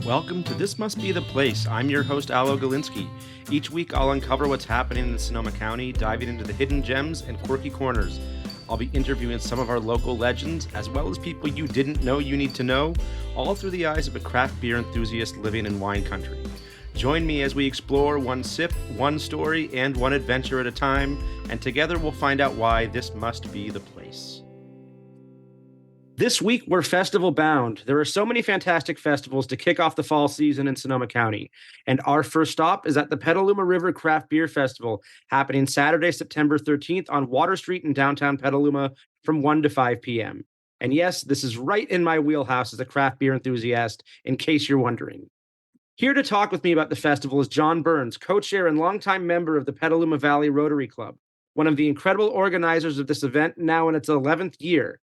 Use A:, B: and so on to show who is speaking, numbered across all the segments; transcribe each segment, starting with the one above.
A: Welcome to This Must Be the Place. I'm your host, Alo Galinsky. Each week, I'll uncover what's happening in Sonoma County, diving into the hidden gems and quirky corners. I'll be interviewing some of our local legends, as well as people you didn't know you need to know, all through the eyes of a craft beer enthusiast living in wine country. Join me as we explore one sip, one story, and one adventure at a time, and together we'll find out why this must be the place. This week, we're festival bound. There are so many fantastic festivals to kick off the fall season in Sonoma County. And our first stop is at the Petaluma River Craft Beer Festival, happening Saturday, September 13th on Water Street in downtown Petaluma from 1 to 5 p.m. And yes, this is right in my wheelhouse as a craft beer enthusiast, in case you're wondering. Here to talk with me about the festival is John Burns, co-chair and longtime member of the Petaluma Valley Rotary Club, one of the incredible organizers of this event now in its 11th year.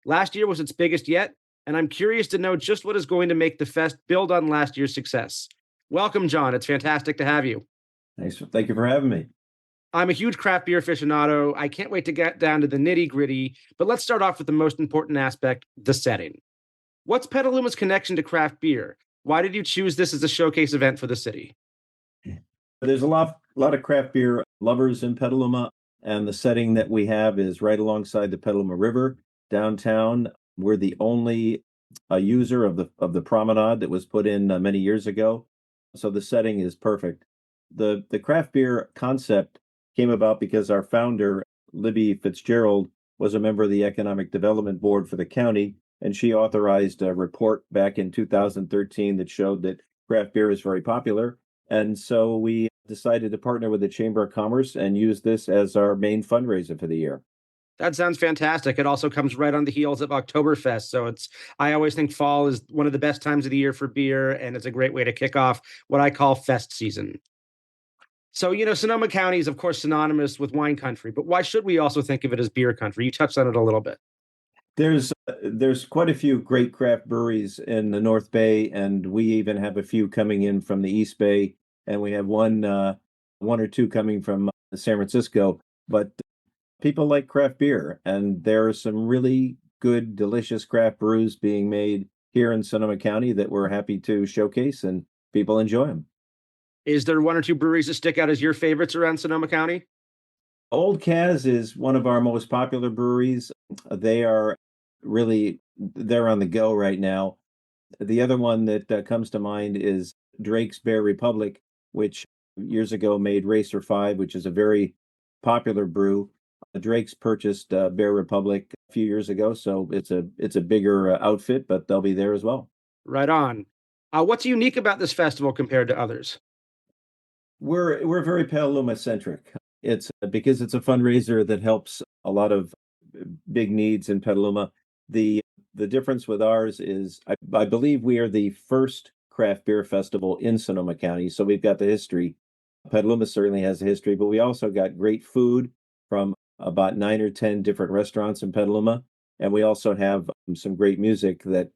A: Last year was its biggest yet, and I'm curious to know just what is going to make the fest build on last year's success. Welcome, John. It's fantastic to have you.
B: Thank you for having me.
A: I'm a huge craft beer aficionado. I can't wait to get down to the nitty-gritty, but let's start off with the most important aspect, the setting. What's Petaluma's connection to craft beer? Why did you choose this as a showcase event for the city?
B: There's a lot of craft beer lovers in Petaluma, and the setting that we have is right alongside the Petaluma River. Downtown, we're the only user of the promenade that was put in many years ago, so the setting is perfect. The craft beer concept came about because our founder, Libby Fitzgerald, was a member of the Economic Development Board for the county, and she authorized a report back in 2013 that showed that craft beer is very popular. And so we decided to partner with the Chamber of Commerce and use this as our main fundraiser for the year.
A: That sounds fantastic. It also comes right on the heels of Oktoberfest. So I always think fall is one of the best times of the year for beer, and it's a great way to kick off what I call fest season. So, Sonoma County is, of course, synonymous with wine country, but why should we also think of it as beer country? You touched on it a little bit.
B: There's quite a few great craft breweries in the North Bay, and we even have a few coming in from the East Bay, and we have one or two coming from San Francisco. But people like craft beer, and there are some really good, delicious craft brews being made here in Sonoma County that we're happy to showcase, and people enjoy them.
A: Is there one or two breweries that stick out as your favorites around Sonoma County?
B: Old Kaz is one of our most popular breweries. They're on the go right now. The other one that comes to mind is Drake's Bear Republic, which years ago made Racer 5, which is a very popular brew. Drake's purchased Bear Republic a few years ago, so it's a bigger outfit, but they'll be there as well.
A: Right on. What's unique about this festival compared to others?
B: We're very Petaluma centric. It's because it's a fundraiser that helps a lot of big needs in Petaluma. The difference with ours is I believe we are the first craft beer festival in Sonoma County, so we've got the history. Petaluma certainly has a history, but we also got great food from about 9 or 10 different restaurants in Petaluma. And we also have some great music that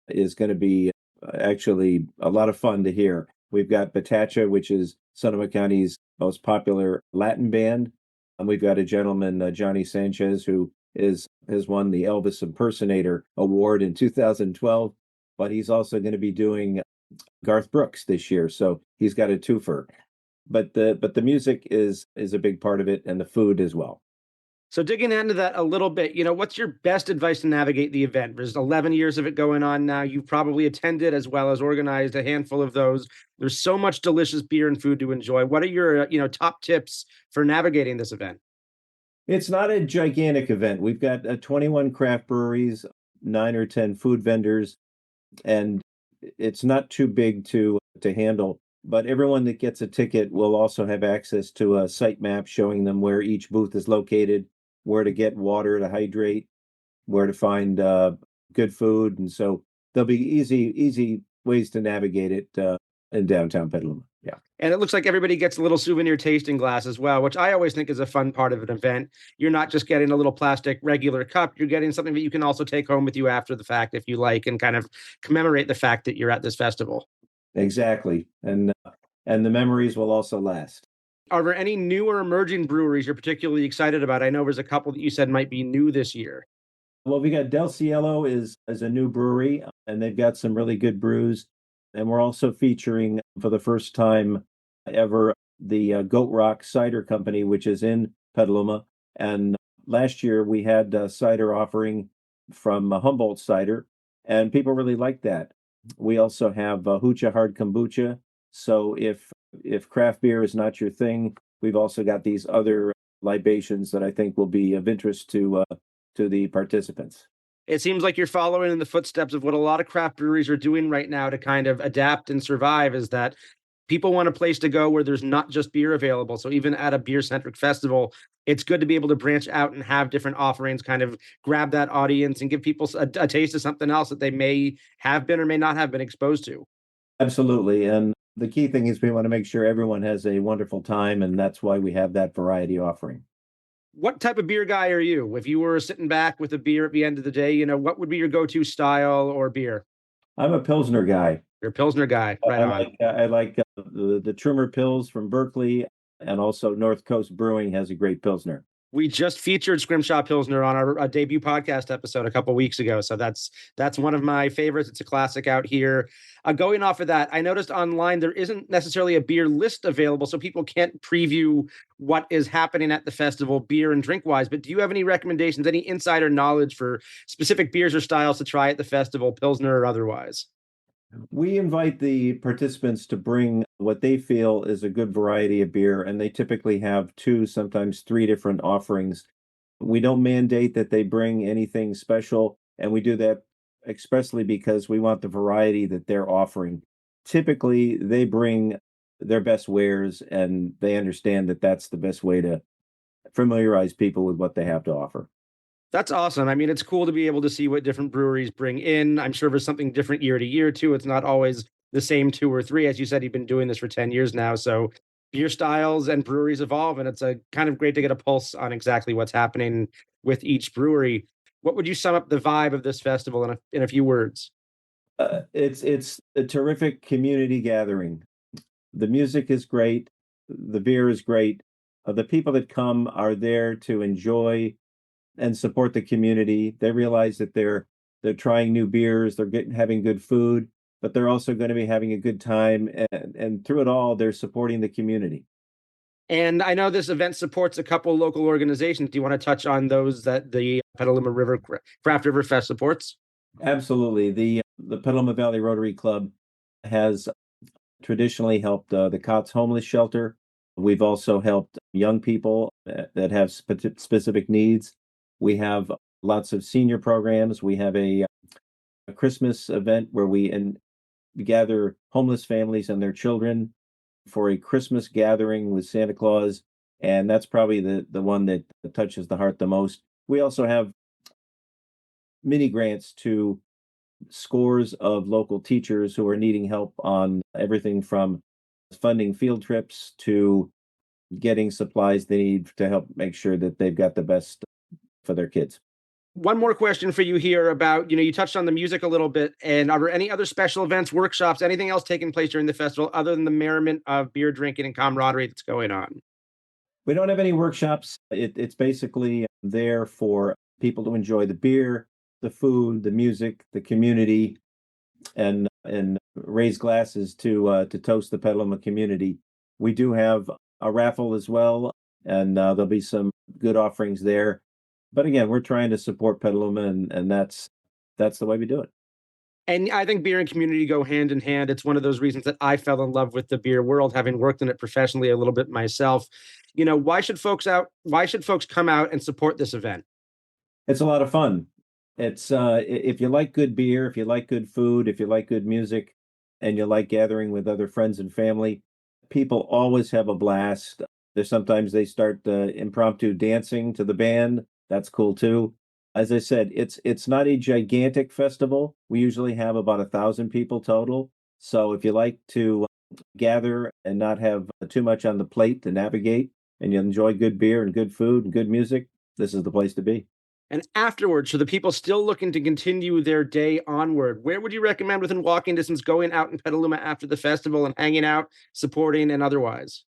B: is going to be actually a lot of fun to hear. We've got Batacha, which is Sonoma County's most popular Latin band. And we've got a gentleman, Johnny Sanchez, who has won the Elvis Impersonator Award in 2012. But he's also going to be doing Garth Brooks this year. So he's got a twofer. But the music is a big part of it, and the food as well.
A: So digging into that a little bit, what's your best advice to navigate the event? There's 11 years of it going on now. You've probably attended as well as organized a handful of those. There's so much delicious beer and food to enjoy. What are your top tips for navigating this event?
B: It's not a gigantic event. We've got 21 craft breweries, 9 or 10 food vendors, and it's not too big to handle. But everyone that gets a ticket will also have access to a site map showing them where each booth is located, where to get water to hydrate, where to find good food. And so there'll be easy ways to navigate it in downtown Petaluma. Yeah.
A: And it looks like everybody gets a little souvenir tasting glass as well, which I always think is a fun part of an event. You're not just getting a little plastic regular cup. You're getting something that you can also take home with you after the fact if you like, and kind of commemorate the fact that you're at this festival.
B: Exactly. And the memories will also last.
A: Are there any new or emerging breweries you're particularly excited about? I know there's a couple that you said might be new this year.
B: Well, we got Del Cielo is a new brewery, and they've got some really good brews. And we're also featuring for the first time ever the Goat Rock Cider Company, which is in Petaluma. And last year we had cider offering from Humboldt Cider, and people really like that. We also have Hoochah Hard Kombucha. So if craft beer is not your thing, we've also got these other libations that I think will be of interest to the participants.
A: It seems like you're following in the footsteps of what a lot of craft breweries are doing right now to kind of adapt and survive, is that people want a place to go where there's not just beer available. So even at a beer centric festival, it's good to be able to branch out and have different offerings, kind of grab that audience and give people a taste of something else that they may have been or may not have been exposed to.
B: Absolutely. And the key thing is we want to make sure everyone has a wonderful time, and that's why we have that variety offering.
A: What type of beer guy are you? If you were sitting back with a beer at the end of the day, what would be your go-to style or beer?
B: I'm a Pilsner guy.
A: You're a Pilsner guy, right on.
B: I like the Trimmer Pils from Berkeley, and also North Coast Brewing has a great Pilsner.
A: We just featured Scrimshaw Pilsner on our debut podcast episode a couple weeks ago, so that's one of my favorites. It's a classic out here. Going off of that, I noticed online there isn't necessarily a beer list available, so people can't preview what is happening at the festival, beer and drink wise. But do you have any recommendations, any insider knowledge for specific beers or styles to try at the festival, Pilsner or otherwise?
B: We invite the participants to bring what they feel is a good variety of beer, and they typically have two, sometimes three different offerings. We don't mandate that they bring anything special, and we do that expressly because we want the variety that they're offering. Typically, they bring their best wares, and they understand that that's the best way to familiarize people with what they have to offer.
A: That's awesome. I mean, it's cool to be able to see what different breweries bring in. I'm sure there's something different year to year too. It's not always the same two or three. As you said, you've been doing this for 10 years now. So beer styles and breweries evolve, and it's a kind of great to get a pulse on exactly what's happening with each brewery. What would you sum up the vibe of this festival in a few words?
B: It's a terrific community gathering. The music is great. The beer is great. The people that come are there to enjoy and support the community. They realize that they're trying new beers, they're having good food, but they're also going to be having a good time, and through it all, they're supporting the community.
A: And I know this event supports a couple local organizations. Do you want to touch on those that the Petaluma River Craft River Fest supports?
B: Absolutely. The Petaluma Valley Rotary Club has traditionally helped the COTS homeless shelter. We've also helped young people that have specific needs. We have lots of senior programs. We have a Christmas event where we gather homeless families and their children for a Christmas gathering with Santa Claus, and that's probably the one that touches the heart the most. We also have mini grants to scores of local teachers who are needing help on everything from funding field trips to getting supplies they need to help make sure that they've got the best for their kids.
A: One more question for you here about, you touched on the music a little bit, and are there any other special events, workshops, anything else taking place during the festival other than the merriment of beer drinking and camaraderie that's going on?
B: We don't have any workshops. It's basically there for people to enjoy the beer, the food, the music, the community, and raise glasses to toast the Petaluma community. We do have a raffle as well, and there'll be some good offerings there. But again, we're trying to support Petaluma, and that's the way we do it.
A: And I think beer and community go hand in hand. It's one of those reasons that I fell in love with the beer world, having worked in it professionally a little bit myself. Why should folks come out and support this event?
B: It's a lot of fun. It's if you like good beer, if you like good food, if you like good music, and you like gathering with other friends and family, people always have a blast. There's sometimes they start impromptu dancing to the band. That's cool too. As I said, it's not a gigantic festival. We usually have about 1,000 people total. So if you like to gather and not have too much on the plate to navigate, and you enjoy good beer and good food and good music, this is the place to be.
A: And afterwards, for the people still looking to continue their day onward, where would you recommend within walking distance going out in Petaluma after the festival and hanging out, supporting, and otherwise?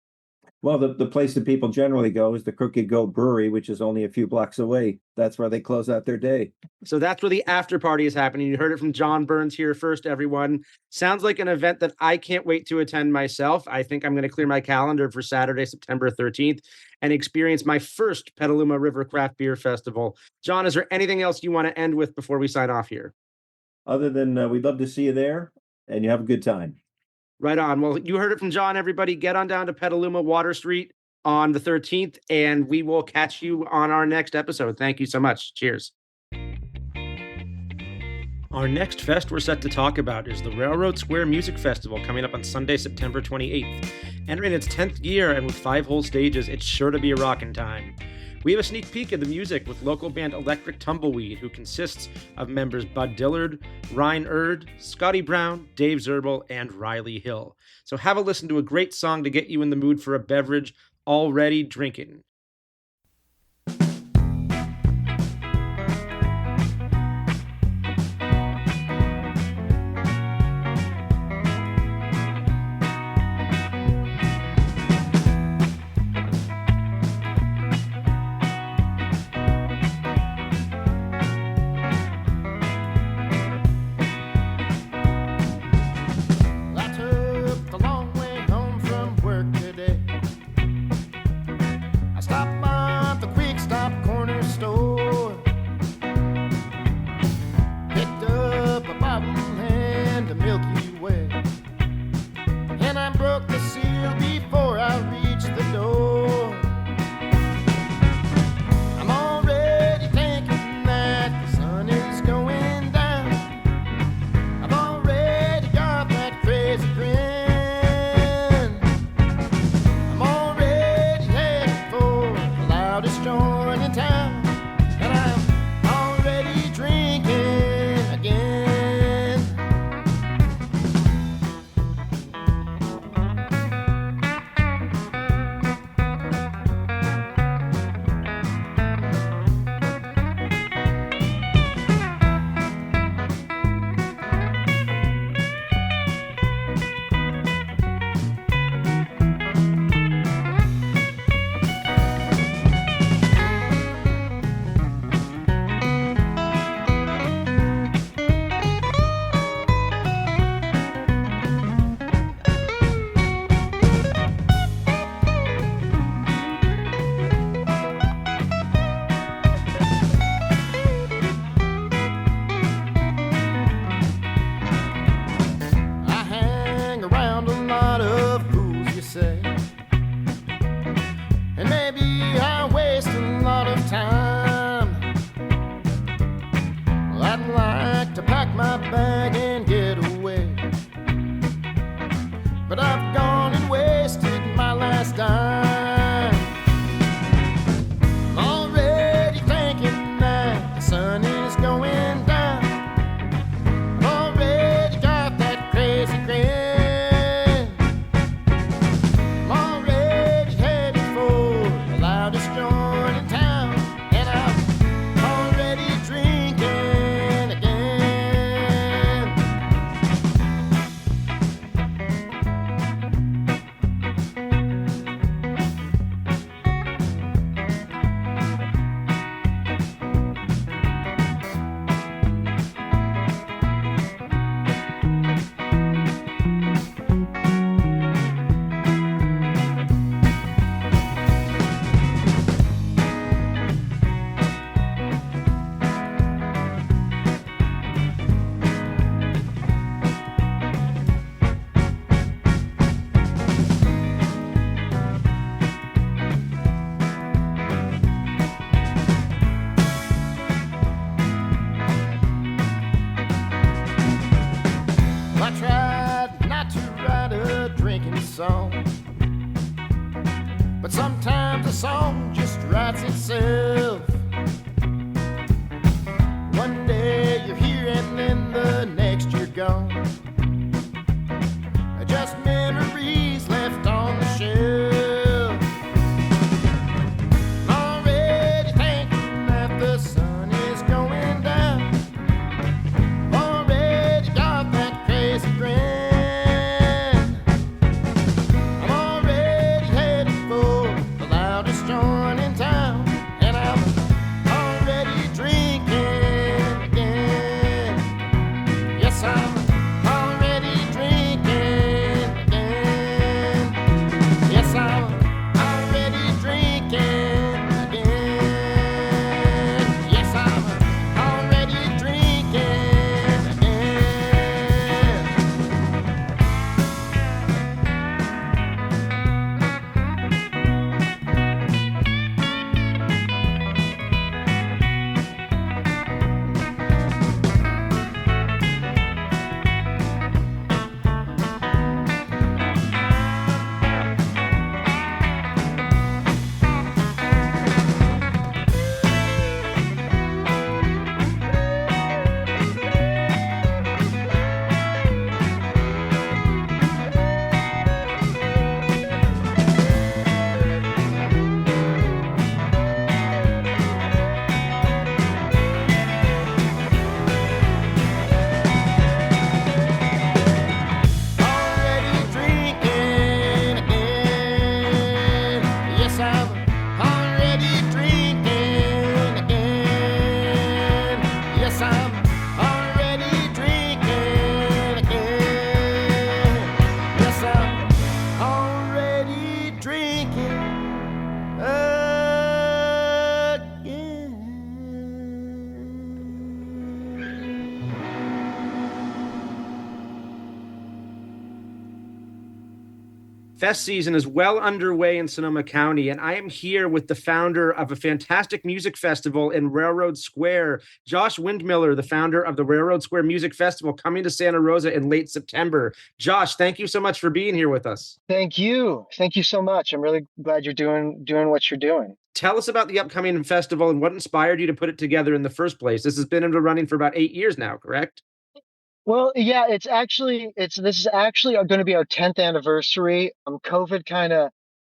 B: Well, the place that people generally go is the Crooked Goat Brewery, which is only a few blocks away. That's where they close out their day.
A: So that's where the after party is happening. You heard it from John Burns here first, everyone. Sounds like an event that I can't wait to attend myself. I think I'm going to clear my calendar for Saturday, September 13th, and experience my first Petaluma River Craft Beer Festival. John, is there anything else you want to end with before we sign off here?
B: Other than we'd love to see you there and you have a good time.
A: Right on. Well, you heard it from John, everybody. Get on down to Petaluma Water Street on the 13th, and we will catch you on our next episode. Thank you so much. Cheers. Our next fest we're set to talk about is the Railroad Square Music Festival coming up on Sunday, September 28th. Entering its 10th year and with 5 whole stages, it's sure to be a rockin' time. We have a sneak peek of the music with local band Electric Tumbleweed, who consists of members Bud Dillard, Ryan Erd, Scotty Brown, Dave Zerbel, and Riley Hill. So have a listen to a great song to get you in the mood for a beverage already drinking.
C: Song, but sometimes a song just writes itself. One day you're here and then the next you're gone. Just memories left on the shelf. Already thinking that the sun is going down. Already got that crazy grin. I'm already headed for
A: Fest season is well underway in Sonoma County, and I am here with the founder of a fantastic music festival in Railroad Square, Josh Windmiller, the founder of the Railroad Square Music Festival, coming to Santa Rosa in late September. Josh, thank you so much for being here with us.
D: Thank you. Thank you so much. I'm really glad you're doing what you're doing.
A: Tell us about the upcoming festival and what inspired you to put it together in the first place. This has been in the running for about 8 years now, correct?
D: Well, yeah, this is actually going to be our 10th anniversary. COVID kind of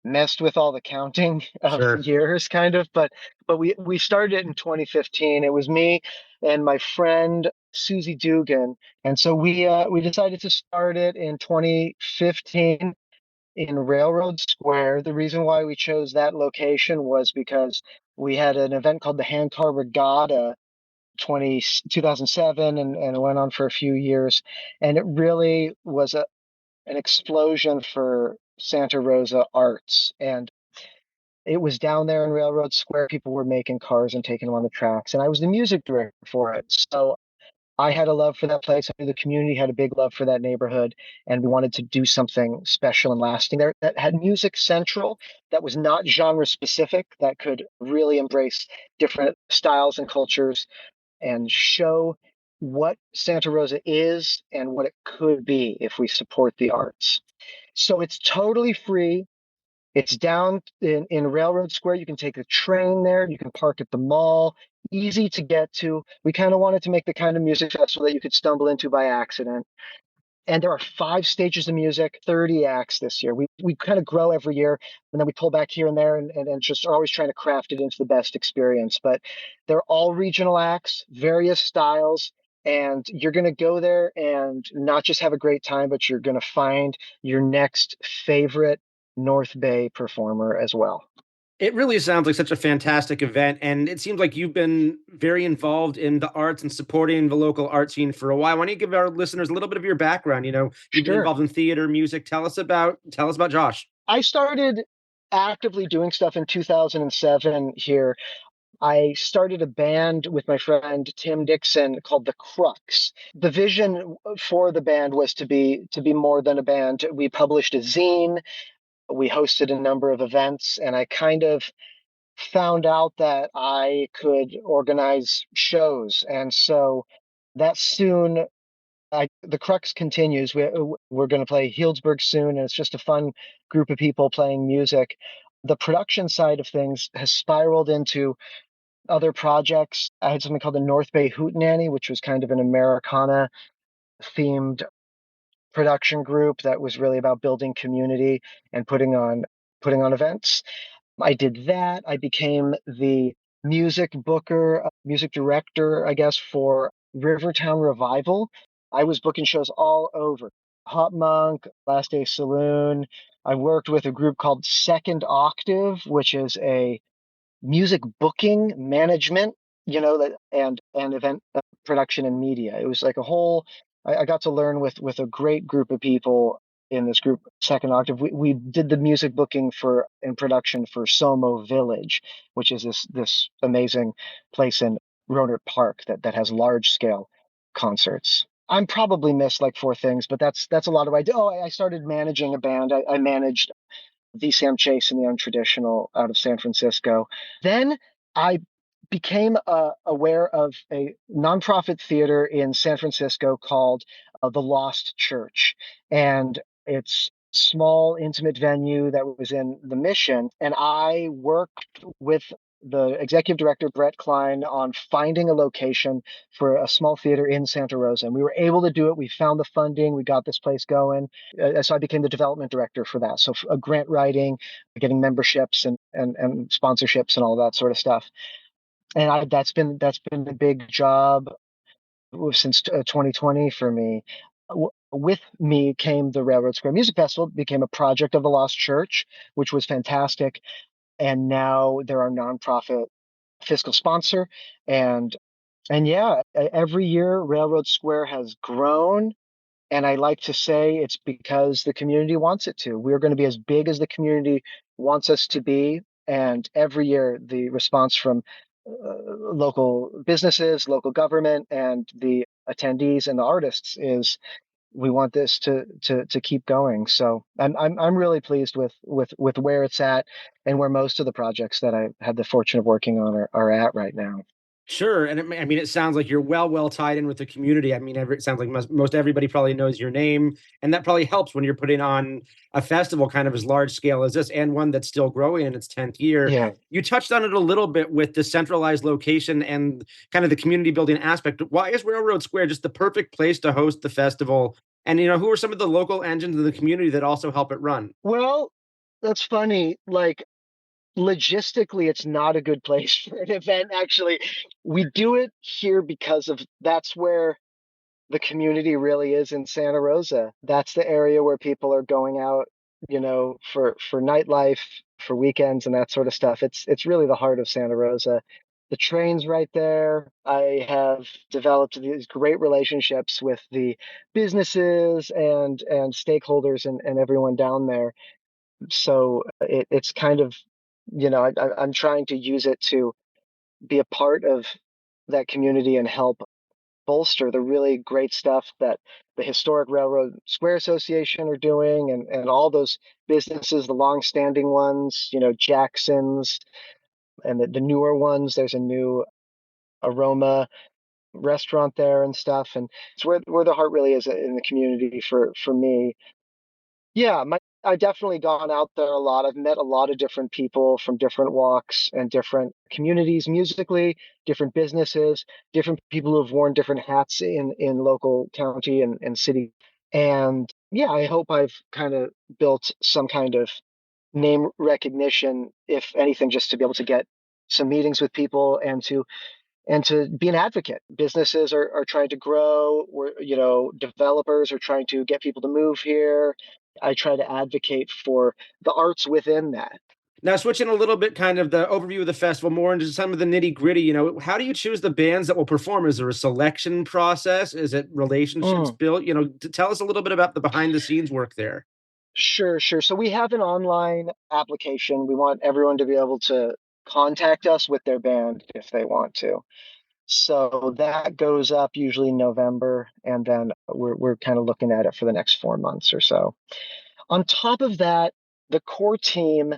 D: messed with all the counting of
A: Sure.
D: years, kind of, but we started it in 2015. It was me and my friend Susie Dugan, and so we decided to start it in 2015 in Railroad Square. The reason why we chose that location was because we had an event called the Handcar Regatta 2007, and it went on for a few years. And it really was an explosion for Santa Rosa arts. And it was down there in Railroad Square. People were making cars and taking them on the tracks. And I was the music director for it. So I had a love for that place. I knew the community had a big love for that neighborhood, and we wanted to do something special and lasting there that had music central, that was not genre specific, that could really embrace different styles and cultures and show what Santa Rosa is and what it could be if we support the arts. So it's totally free. It's down in Railroad Square. You can take a train there. You can park at the mall. Easy to get to. We kind of wanted to make the kind of music festival that you could stumble into by accident. And there are 5 stages of music, 30 acts this year. We kind of grow every year, and then we pull back here and there, and just are always trying to craft it into the best experience. But they're all regional acts, various styles, and you're going to go there and not just have a great time, but you're going to find your next favorite North Bay performer as well.
A: It really sounds like such a fantastic event, and it seems like you've been very involved in the arts and supporting the local art scene for a while. Why don't you give our listeners a little bit of your background? You've been
D: Sure.
A: involved in theater, music. Tell us about Josh.
D: I started actively doing stuff in 2007 here. I started a band with my friend Tim Dixon called The Crux. The vision for the band was to be more than a band. We published a zine, we hosted a number of events, and I kind of found out that I could organize shows. And so that soon the Crux continues. We're going to play Healdsburg soon, and it's just a fun group of people playing music. The production side of things has spiraled into other projects. I had something called the North Bay Hootenanny, which was kind of an Americana themed production group that was really about building community and putting on events. I did that. I became the music booker, music director, I guess, for Rivertown Revival. I was booking shows all over. Hot Monk, Last Day Saloon. I worked with a group called Second Octave, which is a music booking management, that and event production and media. It was like a whole. I got to learn with a great group of people in this group, Second Octave. We did the music booking for and production for Somo Village, which is this amazing place in Rohnert Park that has large scale concerts. I'm probably missed like 4 things, but that's a lot of what I did. Oh, I started managing a band. I managed the Sam Chase and the Untraditional out of San Francisco. Then I became aware of a nonprofit theater in San Francisco called the Lost Church, and it's a small, intimate venue that was in the Mission. And I worked with the executive director, Brett Klein, on finding a location for a small theater in Santa Rosa. And we were able to do it. We found the funding. We got this place going. So I became the development director for that. So grant writing, getting memberships and sponsorships and all that sort of stuff. And that's been the big job since 2020 for me. With me came the Railroad Square Music Festival, became a project of the Lost Church, which was fantastic. And now they're our nonprofit fiscal sponsor. And yeah, every year Railroad Square has grown. And I like to say it's because the community wants it to. We're going to be as big as the community wants us to be. And every year, the response from local businesses, local government, and the attendees and the artists is we want this to keep going. So I'm really pleased with where it's at and where most of the projects that I had the fortune of working on are at right now.
A: Sure, and I mean, it sounds like you're well tied in with the community. I mean, it sounds like most everybody probably knows your name, and that probably helps when you're putting on a festival kind of as large scale as this, and one that's still growing in its 10th year.
D: Yeah.
A: You touched on it a little bit with the centralized location and kind of the community building aspect. Why is Railroad Square just the perfect place to host the festival? And who are some of the local engines in the community that also help it run?
D: Well, that's funny. Like, logistically, it's not a good place for an event, actually. We do it here because of that's where the community really is in Santa Rosa. That's the area where people are going out, for nightlife, for weekends and that sort of stuff. It's really the heart of Santa Rosa. The train's right there. I have developed these great relationships with the businesses and stakeholders and everyone down there. So it's kind of, I'm trying to use it to be a part of that community and help bolster the really great stuff that the Historic Railroad Square Association are doing and all those businesses, the long-standing ones, Jackson's, and the newer ones. There's a new Aroma restaurant there and stuff. And it's where the heart really is in the community for me. Yeah, I've definitely gone out there a lot. I've met a lot of different people from different walks and different communities musically, different businesses, different people who have worn different hats in local county and city. And yeah, I hope I've kind of built some kind of name recognition, if anything, just to be able to get some meetings with people and to be an advocate. Businesses are trying to grow. Developers are trying to get people to move here. I try to advocate for the arts within that.
A: Now, switching a little bit, kind of the overview of the festival, more into some of the nitty gritty. How do you choose the bands that will perform? Is there a selection process? Is it relationships
D: Mm,
A: built? Tell us a little bit about the behind the scenes work there.
D: sure, sure. So we have an online application. We want everyone to be able to contact us with their band if they want to. So that goes up usually in November, and then we're kind of looking at it for the next 4 months or so. On top of that, the core team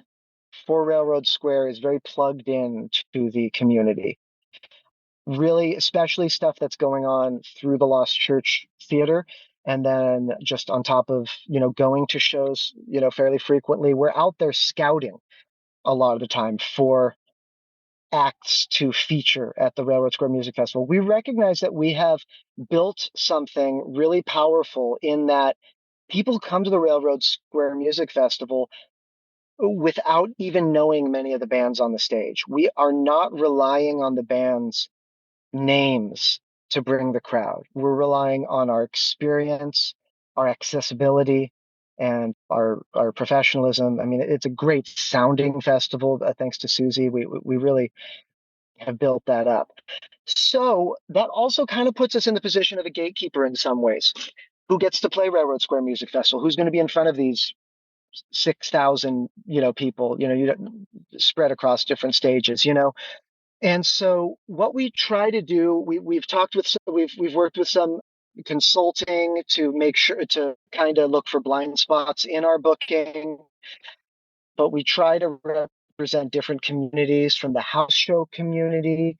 D: for Railroad Square is very plugged in to the community. Really, especially stuff that's going on through the Lost Church Theater. And then just on top of, going to shows, fairly frequently, we're out there scouting a lot of the time for acts to feature at the Railroad Square Music Festival. We recognize that we have built something really powerful in that people come to the Railroad Square Music Festival without even knowing many of the bands on the stage. We are not relying on the bands' names to bring the crowd. We're relying on our experience, our accessibility, and our professionalism. I mean, it's a great sounding festival. Thanks to Susie, we really have built that up. So that also kind of puts us in the position of a gatekeeper in some ways. Who gets to play Railroad Square Music Festival? Who's going to be in front of these 6,000 people, spread across different stages, And so what we try to do, we've worked with some consulting to make sure to kind of look for blind spots in our booking, but we try to represent different communities, from the house show community,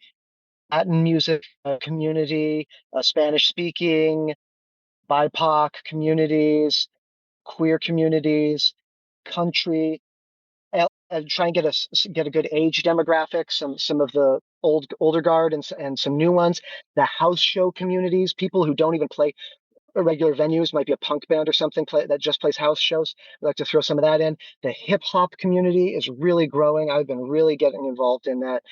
D: Latin music community, Spanish speaking, BIPOC communities, queer communities, country, and try and get a good age demographic. Some of the older guard and some new ones. The house show communities, people who don't even play regular venues, might be a punk band or something that just plays house shows. We like to throw some of that in. The hip hop community is really growing. I've been really getting involved in that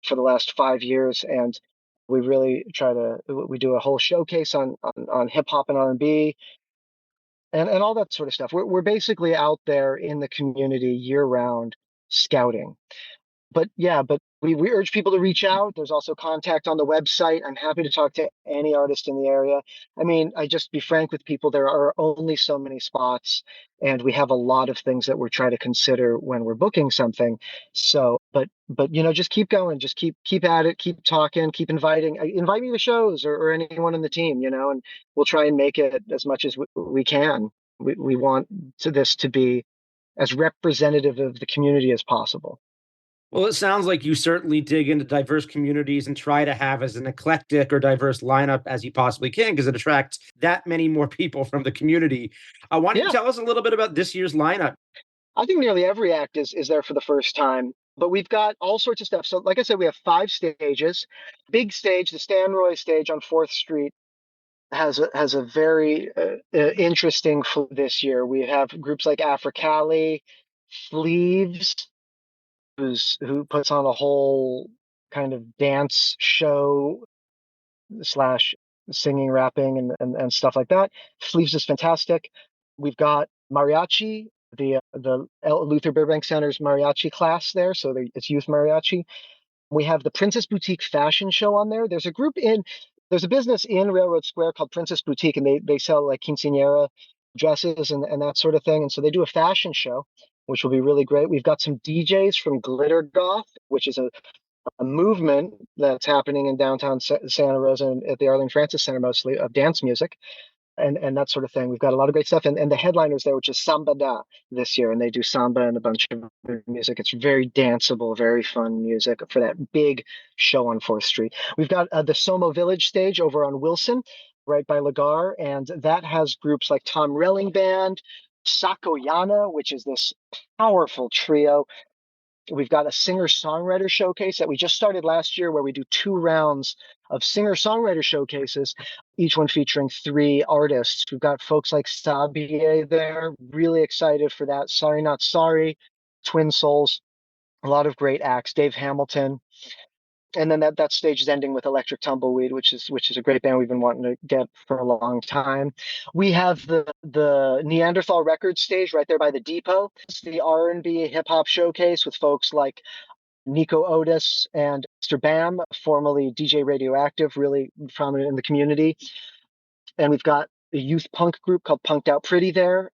D: for the last 5 years, and we really we do a whole showcase on hip hop and R&B and all that sort of stuff. We're basically out there in the community year round scouting. But yeah, but we urge people to reach out. There's also contact on the website. I'm happy to talk to any artist in the area. I mean, I just be frank with people. There are only so many spots, and we have a lot of things that we're trying to consider when we're booking something. So, but just keep going, just keep at it, keep talking, keep inviting, invite me to shows or anyone on the team, and we'll try and make it as much as we can. We want this to be as representative of the community as possible.
A: Well, it sounds like you certainly dig into diverse communities and try to have as an eclectic or diverse lineup as you possibly can because it attracts that many more people from the community. Why don't you
D: Yeah,
A: tell us a little bit about this year's lineup?
D: I think nearly every act is there for the first time. But we've got all sorts of stuff. So, like I said, we have 5 stages. Big stage, the Stan Roy stage on 4th Street, has a very interesting this year. We have groups like Africali, Sleeves, who puts on a whole kind of dance show slash singing, rapping, and stuff like that. Sleeves is fantastic. We've got mariachi, the Luther Burbank Center's mariachi class there, so it's youth mariachi. We have the Princess Boutique fashion show on there. There's a business in Railroad Square called Princess Boutique, and they sell like quinceanera dresses and that sort of thing. And so they do a fashion show, which will be really great. We've got some DJs from Glitter Goth, which is a movement that's happening in downtown Santa Rosa and at the Arlene Francis Center, mostly of dance music and that sort of thing. We've got a lot of great stuff, and the headliners there, which is Samba Da this year, and they do samba and a bunch of other music. It's very danceable, very fun music for that big show on 4th Street. We've got the Somo Village stage over on Wilson, right by Lagar, and that has groups like Tom Relling Band, Sakoyana, which is this powerful trio. We've got a singer-songwriter showcase that we just started last year where we do 2 rounds of singer-songwriter showcases, each one featuring 3 artists. We've got folks like Sabie there, really excited for that. Sorry Not Sorry, Twin Souls, a lot of great acts. Dave Hamilton. And then that stage is ending with Electric Tumbleweed, which is a great band we've been wanting to get for a long time. We have the Neanderthal Records stage right there by the depot. It's the R&B hip hop showcase with folks like Nico Otis and Mr. Bam, formerly DJ Radioactive, really prominent in the community. And we've got a youth punk group called Punked Out Pretty there,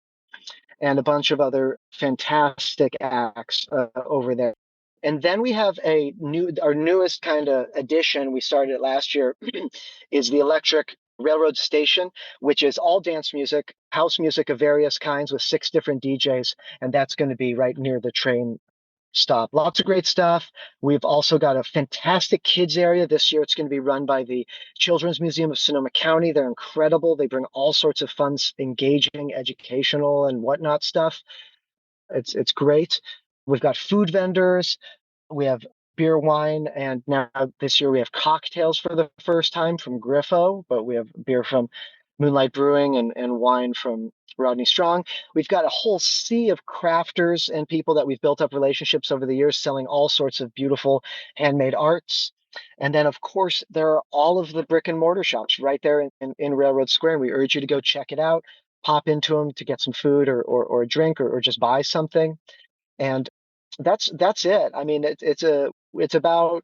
D: and a bunch of other fantastic acts over there. And then we have our newest kind of addition. We started it last year, is the Electric Railroad Station, which is all dance music, house music of various kinds with 6 different DJs, and that's going to be right near the train stop. Lots of great stuff. We've also got a fantastic kids area this year. It's going to be run by the Children's Museum of Sonoma County. They're incredible. They bring all sorts of fun, engaging, educational, and whatnot stuff. It's great. We've got food vendors. We have beer, wine, and now this year we have cocktails for the first time from Griffo, but we have beer from Moonlight Brewing and wine from Rodney Strong. We've got a whole sea of crafters and people that we've built up relationships over the years selling all sorts of beautiful handmade arts. And then, of course, there are all of the brick and mortar shops right there in Railroad Square. And we urge you to go check it out, pop into them to get some food or a drink or just buy something. And that's it. I mean, it's about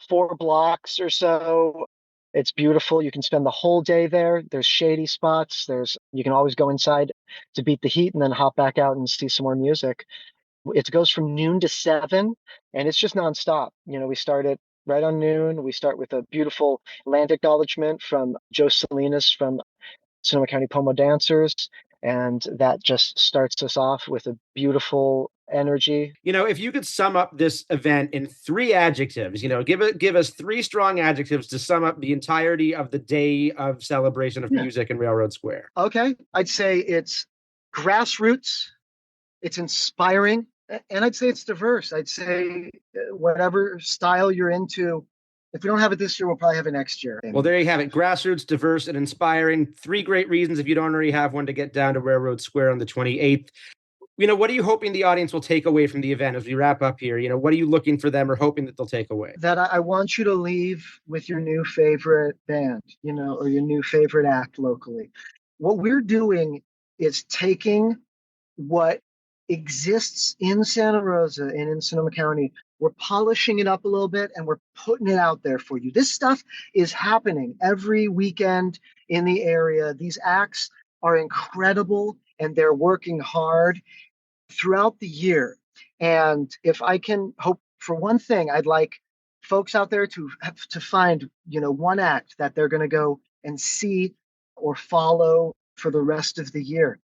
D: 4 blocks or so. It's beautiful. You can spend the whole day there. There's shady spots. You can always go inside to beat the heat and then hop back out and see some more music. It goes from noon to 7, and it's just nonstop. We start at right on noon. We start with a beautiful land acknowledgement from Joe Salinas from Sonoma County Pomo Dancers, and that just starts us off with a beautiful energy.
A: If you could sum up this event in 3 adjectives, give us 3 strong adjectives to sum up the entirety of the day of celebration of music in Railroad Square.
D: Okay, I'd say it's grassroots, it's inspiring, and I'd say it's diverse. I'd say whatever style you're into, if we don't have it this year, we'll probably have it next year.
A: Well, there you have it. Grassroots, diverse, and inspiring. 3 great reasons, if you don't already have one, to get down to Railroad Square on the 28th. What are you hoping the audience will take away from the event as we wrap up here? What are you looking for them or hoping that they'll take away?
D: That I want you to leave with your new favorite band, or your new favorite act locally. What we're doing is taking what exists in Santa Rosa and in Sonoma County We're polishing it up a little bit and we're putting it out there for you. This stuff is happening every weekend in the area. These acts are incredible and they're working hard throughout the year. And if I can hope for one thing, I'd like folks out there to find, one act that they're going to go and see or follow for the rest of the year.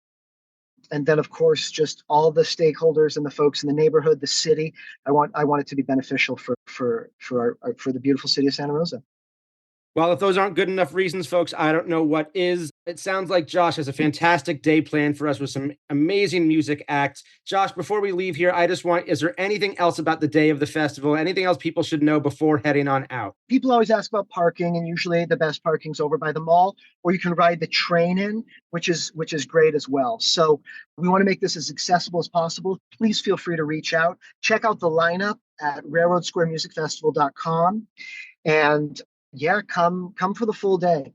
D: And then, of course, just all the stakeholders and the folks in the neighborhood, the city. I want it to be beneficial for the beautiful city of Santa Rosa.
A: Well, if those aren't good enough reasons, folks, I don't know what is. It sounds like Josh has a fantastic day planned for us with some amazing music acts. Josh, before we leave here, is there anything else about the day of the festival? Anything else people should know before heading on out?
D: People always ask about parking, and usually the best parking's over by the mall, or you can ride the train in, which is great as well. So we want to make this as accessible as possible. Please feel free to reach out. Check out the lineup at railroadsquaremusicfestival.com. And yeah, come for the full day.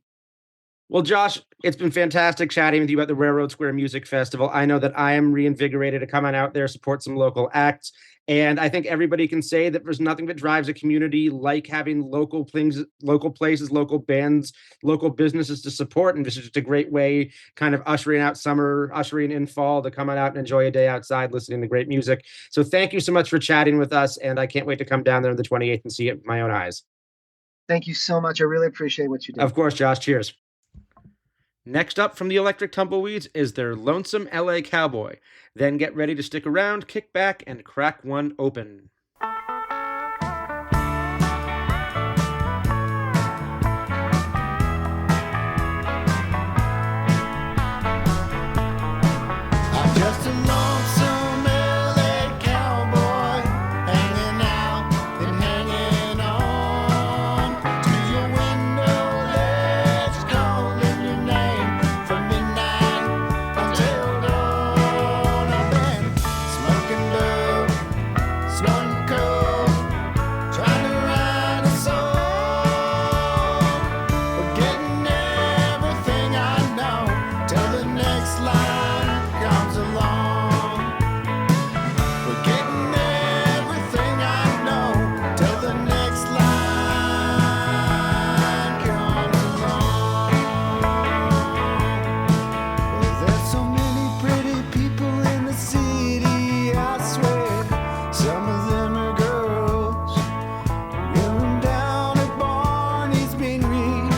A: Well, Josh, it's been fantastic chatting with you about the Railroad Square Music Festival. I know that I am reinvigorated to come on out there, support some local acts. And I think everybody can say that there's nothing that drives a community like having local things, local places, local bands, local businesses to support. And this is just a great way, kind of ushering out summer, ushering in fall, to come on out and enjoy a day outside listening to great music. So thank you so much for chatting with us. And I can't wait to come down there on the 28th and see it with my own eyes.
D: Thank you so much. I really appreciate what you do.
A: Of course, Josh. Cheers. Next up from the Electric Tumbleweeds is their Lonesome LA Cowboy. Then get ready to stick around, kick back, and crack one open.
C: I'm just a lonesome LA cowboy, hanging out and hanging on to your window ledge, calling your name from midnight until dawn. I've been smoking dope, snorting coke, trying to write a song, forgetting everything I know till the next line comes along. We're getting everything I know till the next line comes along. Well, there's so many pretty people in the city, I swear. Some of them are girls. Kneeling down at Barney's Beanery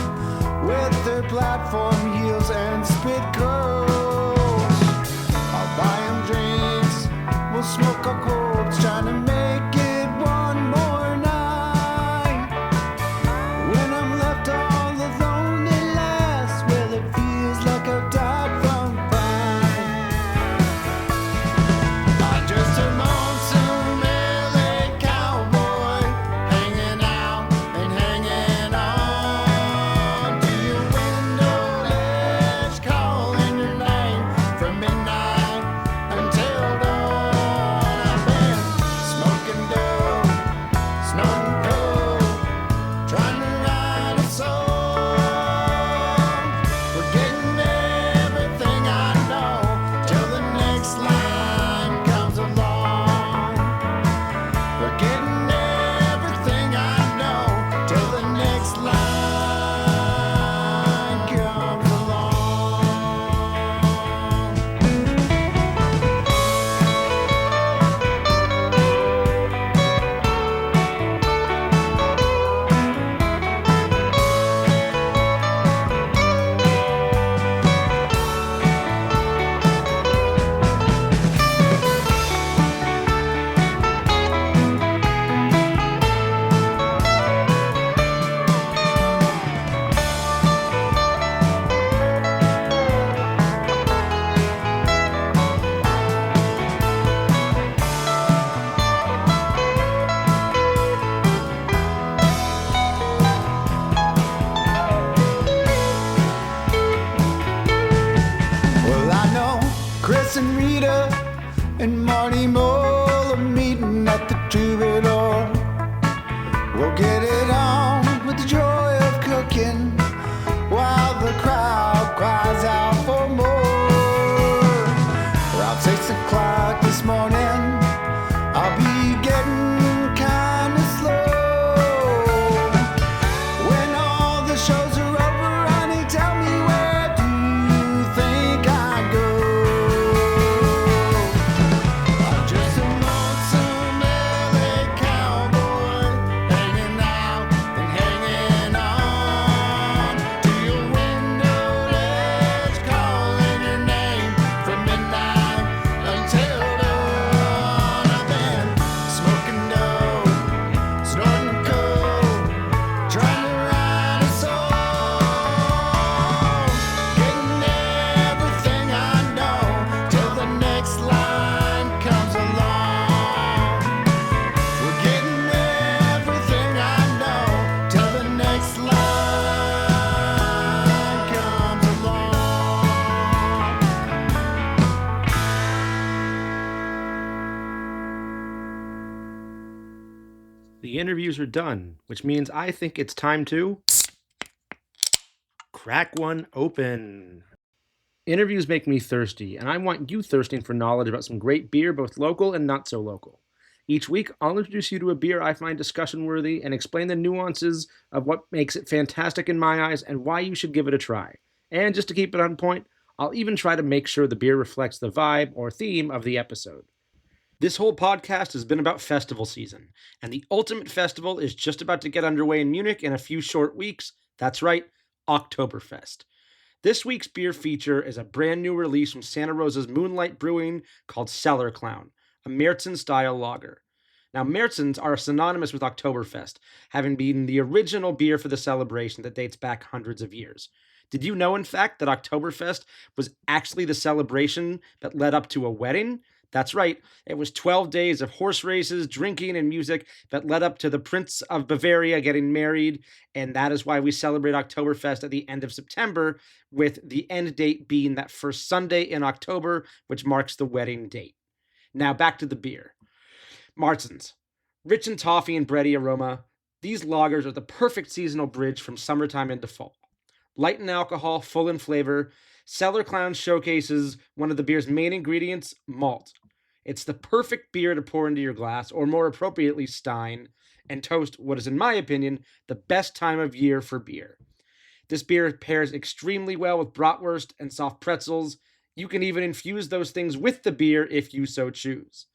C: with their platform heels and spit curls. I'll buy 'em drinks, we'll smoke our corks, trying to make it one more night. When I'm left all alone at last, well, it feels like I've died from pride. I'm just a lonesome LA cowboy, hanging out and hanging on to your window ledge, calling your name from midnight until dawn. I've been smoking dope, snorting coke, trying to write a song, forgetting everything I know till the next line comes along. Forgetting everything I know till the next line comes along. Well, I know Chris and Rita and Marty Mole are meeting at the Troubadour. We'll get it on with the joy of cooking while the crowd cries out for more. Around 6 o'clock this morning, I'll be getting kind
A: The interviews are done, which means I think it's time to crack one open. Interviews make me thirsty, and I want you thirsting for knowledge about some great beer, both local and not so local. Each week, I'll introduce you to a beer I find discussion worthy and explain the nuances of what makes it fantastic in my eyes and why you should give it a try. And just to keep it on point, I'll even try to make sure the beer reflects the vibe or theme of the episode. This whole podcast has been about festival season, and the ultimate festival is just about to get underway in Munich in a few short weeks. That's right, Oktoberfest. This week's beer feature is a brand new release from Santa Rosa's Moonlight Brewing called Cellar Clown, a Märzen-style lager. Now, Märzens are synonymous with Oktoberfest, having been the original beer for the celebration that dates back hundreds of years. Did you know, in fact, that Oktoberfest was actually the celebration that led up to a wedding? That's right, it was 12 days of horse races, drinking, and music that led up to the Prince of Bavaria getting married, and that is why we celebrate Oktoberfest at the end of September, with the end date being that first Sunday in October, which marks the wedding date. Now back to the beer. Märzens. Rich in toffee and bready aroma, these lagers are the perfect seasonal bridge from summertime into fall. Light in alcohol, full in flavor, Cellar Clown showcases one of the beer's main ingredients, malt. It's the perfect beer to pour into your glass, or more appropriately, stein, and toast what is, in my opinion, the best time of year for beer. This beer pairs extremely well with bratwurst and soft pretzels. You can even infuse those things with the beer if you so choose.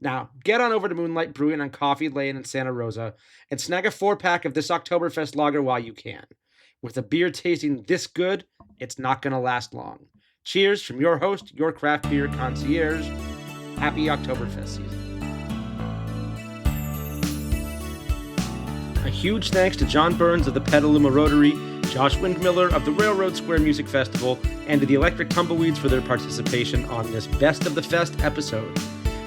A: Now, get on over to Moonlight Brewing on Coffee Lane in Santa Rosa and snag a 4-pack of this Oktoberfest lager while you can. With a beer tasting this good, it's not going to last long. Cheers from your host, your craft beer concierge. Happy Oktoberfest season. A huge thanks to John Burns of the Petaluma Rotary, Josh Windmiller of the Railroad Square Music Festival, and to the Electric Tumbleweeds for their participation on this Best of the Fest episode.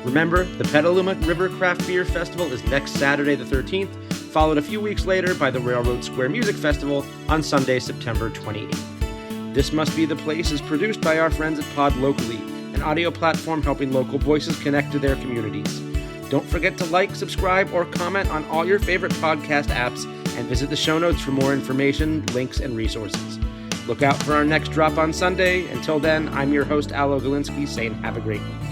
A: Remember, the Petaluma River Craft Beer Festival is next Saturday the 13th, followed a few weeks later by the Railroad Square Music Festival on Sunday, September 28th. This Must Be the Place is produced by our friends at Pod Locally, an audio platform helping local voices connect to their communities. Don't forget to like, subscribe, or comment on all your favorite podcast apps, and visit the show notes for more information, links, and resources. Look out for our next drop on Sunday. Until then, I'm your host, Alo Galinsky, saying have a great week.